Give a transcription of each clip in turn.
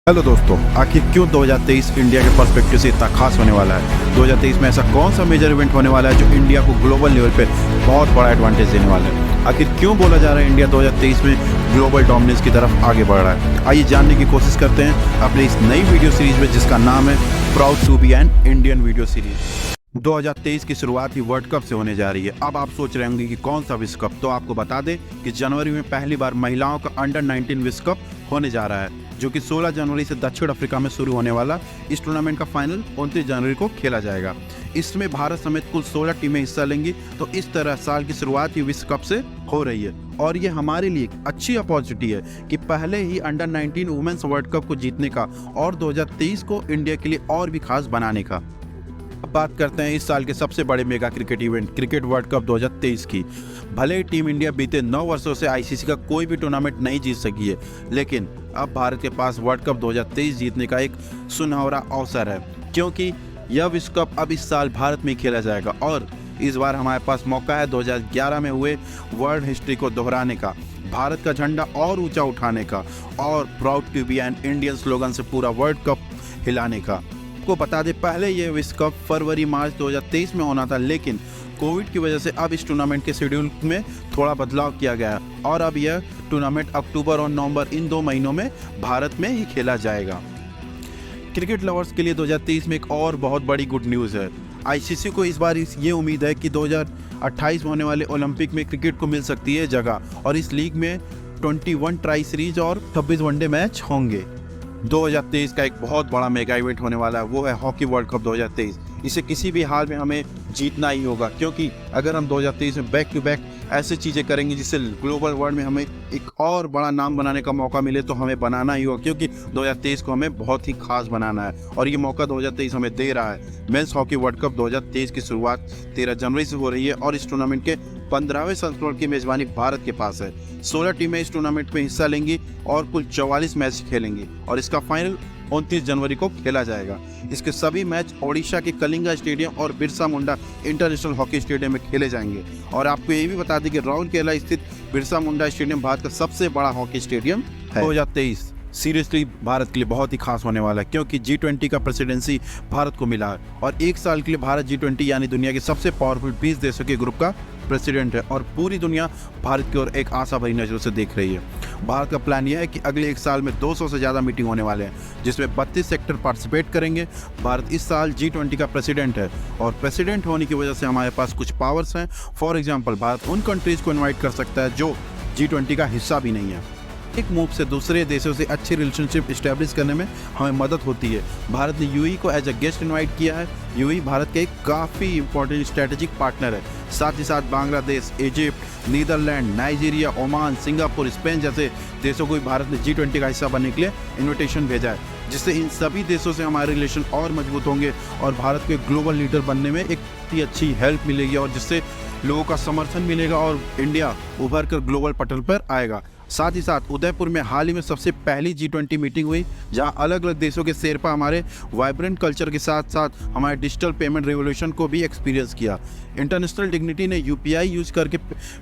Hello दोस्तों, आखिर क्यों 2023 इंडिया के पर्सपेक्टिव से इतना खास होने वाला है। 2023 में ऐसा कौन सा मेजर इवेंट होने वाला है जो इंडिया को ग्लोबल लेवल पे बहुत बड़ा एडवांटेज देने वाला है। आखिर क्यों बोला जा रहा है इंडिया 2023 में ग्लोबल डोमिनेंस की तरफ आगे बढ़ रहा है। आइए जानने की कोशिश करते हैं अपनी इस नई वीडियो सीरीज में, जिसका नाम है proud to be an Indian video series. 2023 की शुरुआत ही वर्ल्ड कप से होने जा रही है। अब आप सोच रहे होंगे कि कौन सा विश्व कप, तो आपको बता दें कि जनवरी में पहली बार महिलाओं का अंडर 19 विश्व कप होने जा रहा है, जो कि 16 जनवरी से दक्षिण अफ्रीका में शुरू होने वाला। इस टूर्नामेंट का फाइनल 29 जनवरी को खेला जाएगा। इसमें भारत समेत कुल 16 टीमें हिस्सा लेंगी। तो इस तरह साल की शुरुआत ही विश्व कप से हो रही है और ये हमारे लिए एक अच्छी अपॉर्चुनिटी है कि पहले ही अंडर 19 वुमेन्स वर्ल्ड कप को जीतने का और 2023 को इंडिया के लिए और भी खास बनाने का। अब बात करते हैं इस साल के सबसे बड़े mega cricket event cricket world cup 2023 की। भले ही टीम इंडिया बीते 9 वर्षों से आईसीसी का कोई भी टूर्नामेंट नहीं जीत सकी है, लेकिन अब भारत के पास वर्ल्ड कप 2023 जीतने का एक सुनहरा अवसर है, क्योंकि यह विश्व कप अब इस साल भारत में खेला जाएगा और इस बार हमारे पास मौका है 2011 में हुए वर्ल्ड हिस्ट्री को दोहराने का, भारत का झंडा और ऊंचा उठाने का और proud to be an Indian slogan से पूरा वर्ल्ड कप हिलाने का। आपको बता दें, पहले यह विश्व कप फरवरी-मार्च 2023 में होना था, लेकिन कोविड की वजह से अब इस टूर्नामेंट के शेड्यूल में थोड़ा बदलाव किया गया है और अब यह टूर्नामेंट अक्टूबर और नवंबर इन 2 महीनों में भारत में ही खेला जाएगा। क्रिकेट लवर्स के लिए 2023 में एक और बहुत बड़ी गुड न्यूज़ है। आईसीसी को इस बार ये उम्मीद है कि 2028 में होने वाले ओलंपिक में क्रिकेट को मिल सकती है जगह और इस लीग में 21 ट्राई सीरीज और 26 वनडे मैच होंगे। 2023 का एक बहुत बड़ा मेगा इवेंट होने वाला है, वो है हॉकी वर्ल्ड कप 2023। इसे किसी भी हाल में हमें जीतना ही होगा, क्योंकि अगर हम 2023 में बैक टू बैक ऐसी चीज़ें करेंगे जिससे ग्लोबल वर्ल्ड में हमें एक और बड़ा नाम बनाने का मौका मिले, तो हमें बनाना ही होगा, क्योंकि 2023 को हमें बहुत ही खास बनाना है और ये मौका 2023 हमें दे रहा है। मेंस हॉकी वर्ल्ड कप 2023 की शुरुआत 13 जनवरी से हो रही है और इस टूर्नामेंट के 15वें संस्करण की मेजबानी भारत के पास है। 16 टीमें इस टूर्नामेंट में हिस्सा लेंगी और कुल 44 मैच खेलेंगी और इसका फाइनल 29 जनवरी को खेला जाएगा। इसके सभी मैच ओडिशा के कलिंगा स्टेडियम और Birsa Munda international hockey stadium में खेले जाएंगे। और आपको ये भी बता दें कि राउरकेला स्थित बिरसा मुंडा स्टेडियम भारत का सबसे बड़ा हॉकी स्टेडियम है। 2023 सीरियसली भारत के लिए बहुत ही खास होने वाला है, क्योंकि G20 का प्रेसिडेंसी भारत को मिला है और एक साल के लिए भारत G20 यानी दुनिया के सबसे पावरफुल 20 देशों के ग्रुप का प्रेसिडेंट है और पूरी दुनिया भारत की ओर एक आशा भरी नज़रों से देख रही है। भारत का प्लान यह है कि अगले एक साल में 200 से ज़्यादा मीटिंग होने वाले हैं, जिसमें 32 सेक्टर पार्टिसिपेट करेंगे। भारत इस साल G20 का प्रेसिडेंट है और प्रेसिडेंट होने की वजह से हमारे पास कुछ पावर्स हैं। फॉर एग्जाम्पल, भारत उन कंट्रीज़ को इन्वाइट कर सकता है जो G20 का हिस्सा भी नहीं है। एक मूव से दूसरे देशों से अच्छी रिलेशनशिप इस्टेब्लिश करने में हमें मदद होती है। भारत ने यूएई को एज अ गेस्ट इनवाइट किया है। यूएई भारत के एक काफ़ी इंपॉर्टेंट स्ट्रेटेजिक पार्टनर है। साथ ही साथ Bangladesh, Egypt, Netherlands, Nigeria, Oman, Singapore, Spain जैसे देशों को भी भारत ने G20 का हिस्सा बनने के लिए इन्विटेशन भेजा है, जिससे इन सभी देशों से हमारे रिलेशन और मजबूत होंगे और भारत को एक ग्लोबल लीडर बनने में एक अच्छी हेल्प मिलेगी और जिससे लोगों का समर्थन मिलेगा और इंडिया उभर कर ग्लोबल पटल पर आएगा। साथ ही साथ उदयपुर में हाल ही में सबसे पहली G20 मीटिंग हुई, जहां अलग अलग देशों के शेरपा हमारे वाइब्रेंट कल्चर के साथ साथ हमारे डिजिटल पेमेंट रेवोल्यूशन को भी एक्सपीरियंस किया। इंटरनेशनल डिग्निटी ने UPI यूज करके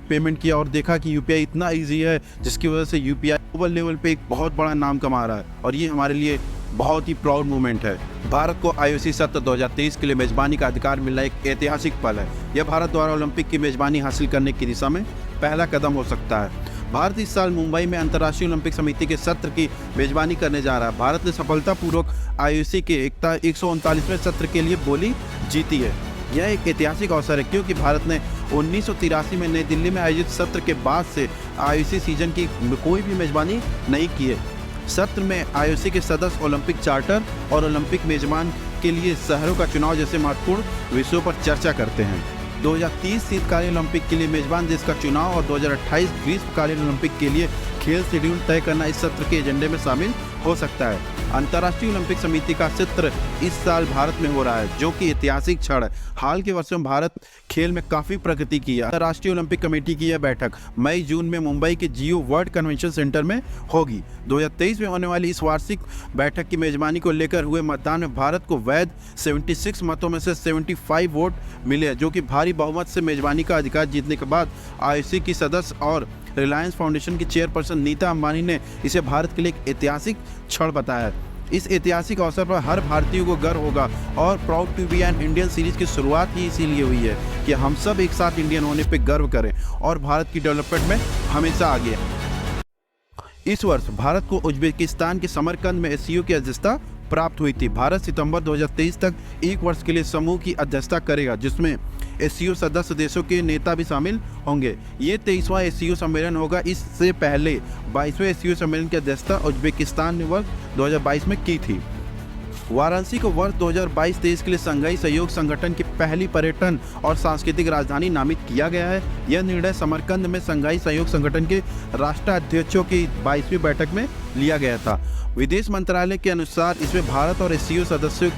पेमेंट किया और देखा कि UPI इतना ईजी है, जिसकी वजह से UPI ग्लोबल लेवल पे एक बहुत बड़ा नाम कमा रहा है और ये हमारे लिए बहुत ही प्राउड मोमेंट है। भारत को IOC सत्र 2023 के लिए मेजबानी का अधिकार मिलना एक ऐतिहासिक पल है। यह भारत द्वारा ओलंपिक की मेजबानी हासिल करने की दिशा में पहला कदम हो सकता है। भारत इस साल मुंबई में अंतर्राष्ट्रीय ओलंपिक समिति के सत्र की मेजबानी करने जा रहा है। भारत ने सफलतापूर्वक IOC के 139वें सत्र के लिए बोली जीती है। यह एक ऐतिहासिक अवसर है, क्योंकि भारत ने 1983 में नई दिल्ली में आयोजित सत्र के बाद से IOC सीजन की कोई भी मेजबानी नहीं की है। सत्र में IOC के सदस्य ओलंपिक चार्टर और ओलंपिक मेजबान के लिए शहरों का चुनाव जैसे महत्वपूर्ण विषयों पर चर्चा करते हैं। 2030 शीतकालीन ओलंपिक के लिए मेजबान देश का चुनाव और 2028 ग्रीष्मकालीन ओलंपिक के लिए खेल शेड्यूल तय करना इस सत्र के एजेंडे में शामिल हो सकता है। अंतर्राष्ट्रीय ओलंपिक समिति का सत्र इस साल भारत में हो रहा है, जो कि ऐतिहासिक क्षण है। हाल के वर्षों में भारत खेल में काफ़ी प्रगति की है। अंतर्राष्ट्रीय ओलंपिक कमेटी की यह बैठक मई-जून में मुंबई के जियो वर्ल्ड कन्वेंशन सेंटर में होगी। 2023 में होने वाली इस वार्षिक बैठक की मेजबानी को लेकर हुए मतदान में भारत को वैध 76 मतों में से 75 वोट मिले, जो कि भारी बहुमत से मेजबानी का अधिकार जीतने के बाद IOC की सदस्य और रिलायंस फाउंडेशन की चेयरपर्सन नीता अंबानी ने इसे भारत के लिए एक ऐतिहासिक क्षण बताया है। इस ऐतिहासिक अवसर पर हर भारतीय को गर्व होगा और proud to be an Indian series की शुरुआत ही इसीलिए हुई है कि हम सब एक साथ इंडियन होने पे गर्व करें और भारत की डेवलपमेंट में हमेशा आगे हैं। इस वर्ष भारत को उज्बेकिस्तान के समरकंद में एससीओ की अध्यक्षता प्राप्त हुई थी। भारत सितंबर 2023 तक एक वर्ष के लिए समूह की अध्यक्षता करेगा, जिसमें एससीओ सदस्य देशों के नेता भी शामिल होंगे। ये 23वां एससीओ सम्मेलन होगा। इससे पहले 22वें एससीओ सम्मेलन की अध्यक्षता उज्बेकिस्तान ने वर्ष 2022 में की थी। वाराणसी को वर्ष 2022-23 के लिए संघाई सहयोग संगठन की पहली पर्यटन और सांस्कृतिक राजधानी नामित किया गया है। यह निर्णय समरकंद में संघाई सहयोग संगठन के राष्ट्राध्यक्षों की 22वीं बैठक में लिया गया था। विदेश मंत्रालय के अनुसार इसमें भारत और एससीओ सदस्य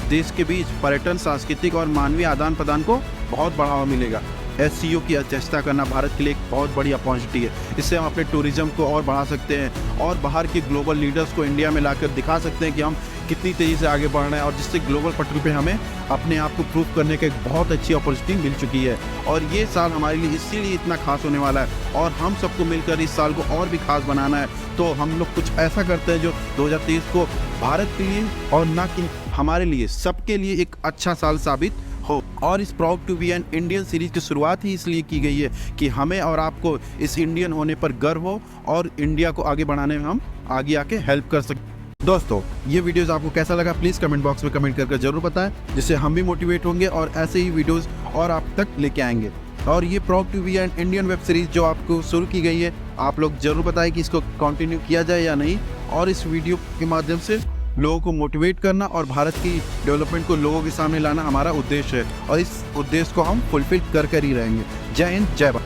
देश के बीच पर्यटन, सांस्कृतिक और मानवीय आदान प्रदान को बहुत बढ़ावा मिलेगा। एससीओ की अध्यक्षता करना भारत के लिए एक बहुत बड़ी अपॉर्चुनिटी है। इससे हम अपने टूरिज्म को और बढ़ा सकते हैं और बाहर के ग्लोबल लीडर्स को इंडिया में लाकर दिखा सकते हैं कि हम कितनी तेज़ी से आगे बढ़ रहे हैं, और जिससे ग्लोबल पटल पे हमें अपने आप को प्रूव करने की एक बहुत अच्छी अपॉर्चुनिटी मिल चुकी है। और ये साल हमारे लिए इसीलिए इतना खास होने वाला है और हम सबको मिलकर इस साल को और भी खास बनाना है। तो हम लोग कुछ ऐसा करते हैं जो 2023 को भारत के लिए और ना कि हमारे लिए, सबके लिए एक अच्छा साल साबित हो। और इस proud to be an Indian series की शुरुआत ही इसलिए की गई है कि हमें और आपको इस इंडियन होने पर गर्व हो और इंडिया को आगे बढ़ाने में हम आगे आके हेल्प कर सकें। दोस्तों, ये वीडियोस आपको कैसा लगा प्लीज़ कमेंट बॉक्स में कमेंट करके जरूर बताएं, जिससे हम भी मोटिवेट होंगे और ऐसे ही वीडियोस और आप तक लेके आएंगे। और ये proud to be an Indian web series जो आपको शुरू की गई है, आप लोग जरूर बताएं कि इसको कंटिन्यू किया जाए या नहीं। और इस वीडियो के माध्यम से लोगों को मोटिवेट करना और भारत की डेवलपमेंट को लोगों के सामने लाना हमारा उद्देश्य है और इस उद्देश्य को हम फुलफिल कर ही रहेंगे। जय हिंद, जय भारत।